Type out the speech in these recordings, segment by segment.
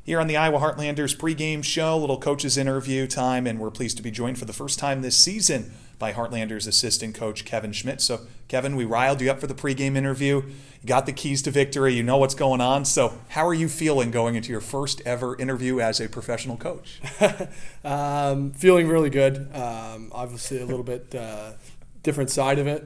Here on the Iowa Heartlanders pregame show, little coaches interview time, and we're pleased to be joined for the first time this season by Heartlanders assistant coach Kevin Schmidt. So, Kevin, we riled you up for the pregame interview. You got the keys to victory. You know what's going on. So, how are you feeling going into your first ever interview as a professional coach? Feeling really good. Obviously, a little bit different side of it.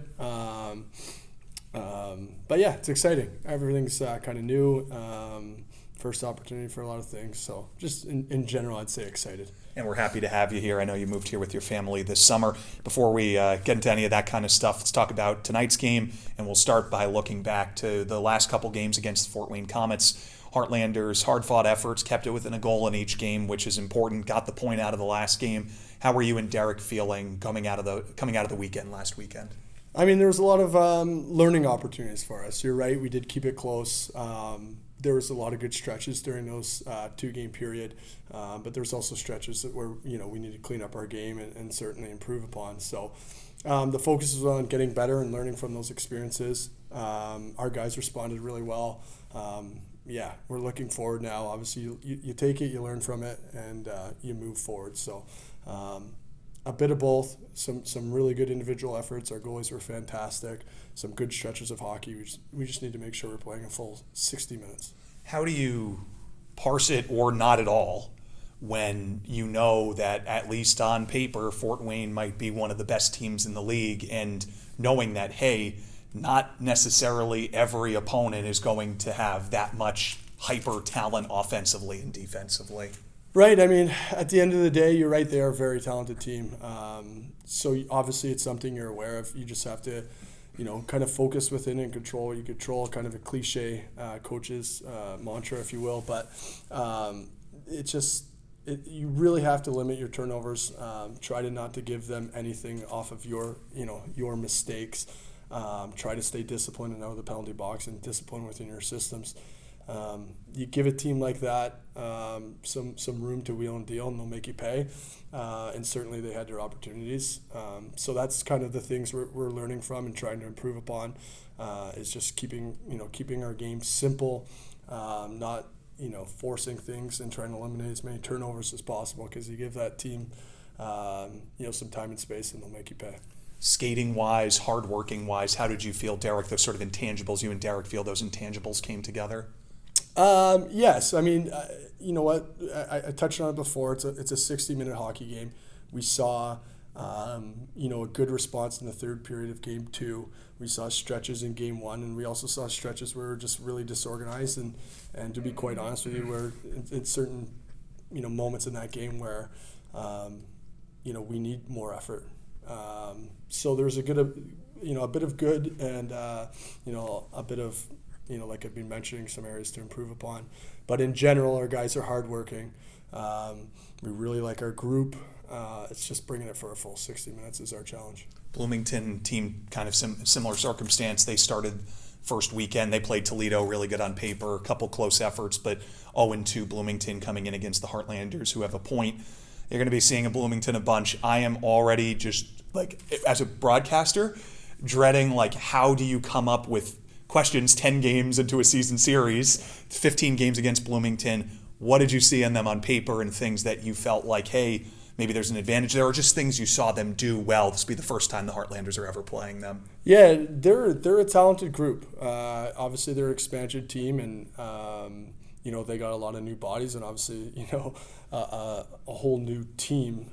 But yeah, it's exciting. Everything's kind of new. First opportunity for a lot of things. So just in general, I'd say excited. And we're happy to have you here. I know you moved here with your family this summer. Before we get into any of that kind of stuff, let's talk about tonight's game. And we'll start by looking back to the last couple games against Fort Wayne Comets. Heartlanders' hard-fought efforts kept it within a goal in each game, which is important. Got the point out of the last game. How were you and Derek feeling coming out of the weekend last weekend? I mean, there was a lot of learning opportunities for us. You're right. We did keep it close. There was a lot of good stretches during those two-game period, but there's also stretches that where we need to clean up our game and certainly improve upon. So the focus was on getting better and learning from those experiences. Our guys responded really well. We're looking forward now. Obviously, you take it, you learn from it, and you move forward. So a bit of both, some really good individual efforts. Our goalies were fantastic. Some good stretches of hockey. We just need to make sure we're playing a full 60 minutes. How do you parse it or not at all when you know that at least on paper Fort Wayne might be one of the best teams in the league, and knowing that, hey, not necessarily every opponent is going to have that much hyper talent offensively and defensively? Right. I mean, at the end of the day, you're right. They are a very talented team. So obviously it's something you're aware of. You just have to, kind of focus within and control what you control, kind of a cliche coach's mantra, if you will. But you really have to limit your turnovers. Try to not to give them anything off of your mistakes. Try to stay disciplined and out of the penalty box and disciplined within your systems. You give a team like that some room to wheel and deal, and they'll make you pay. And certainly they had their opportunities. So that's kind of the things we're learning from and trying to improve upon. Is just keeping our game simple, not forcing things and trying to eliminate as many turnovers as possible. Because you give that team some time and space, and they'll make you pay. Skating-wise, hard-working-wise, how did you feel, Derek, those sort of intangibles, you and Derek feel those intangibles came together? Yes. I mean, you know what? I touched on it before. It's a 60-minute hockey game. We saw, a good response in the third period of game two. We saw stretches in game one, and we also saw stretches where we were just really disorganized. And to be quite honest with you, we're in certain, moments in that game where, we need more effort. So there's a bit of good and, a bit of, like I've been mentioning, some areas to improve upon. But in general, our guys are hardworking. We really like our group. It's just bringing it for a full 60 minutes is our challenge. Bloomington team, kind of similar circumstance. They started first weekend. They played Toledo, really good on paper, a couple close efforts, but 0-2 Bloomington coming in against the Heartlanders, who have a point. You're going to be seeing a Bloomington a bunch. I am already just, as a broadcaster, dreading, how do you come up with questions 10 games into a season series, 15 games against Bloomington. What did you see in them on paper and things that you felt like, hey, maybe there's an advantage there, or just things you saw them do well? This will be the first time the Heartlanders are ever playing them. Yeah, they're a talented group. Obviously, they're an expansion team, and they got a lot of new bodies, and obviously, a whole new team.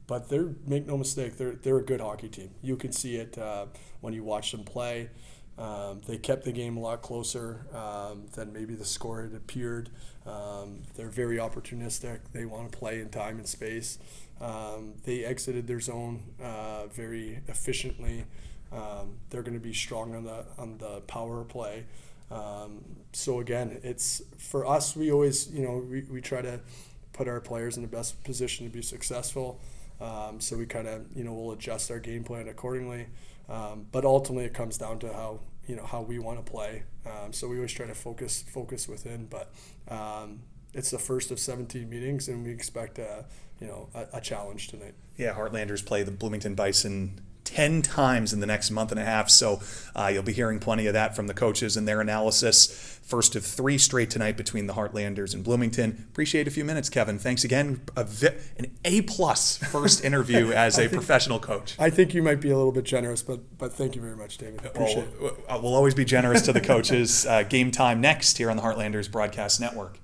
But make no mistake, they're a good hockey team. You can see it when you watch them play. They kept the game a lot closer than maybe the score had appeared. They're very opportunistic. They want to play in time and space. They exited their zone very efficiently. They're going to be strong on the power play. So again, it's for us. We always, we try to put our players in the best position to be successful. So we kind of, we'll adjust our game plan accordingly. But ultimately, it comes down to how we want to play. So we always try to focus within. But it's the first of 17 meetings, and we expect a challenge tonight. Yeah, Heartlanders play the Bloomington Bison 10 times in the next month and a half. So you'll be hearing plenty of that from the coaches and their analysis. First of 3 straight tonight between the Heartlanders and Bloomington. Appreciate a few minutes, Kevin. Thanks again. An A-plus first interview as a professional coach. I think you might be a little bit generous, but thank you very much, David. Appreciate it. We'll always be generous to the coaches. Game time next here on the Heartlanders Broadcast Network.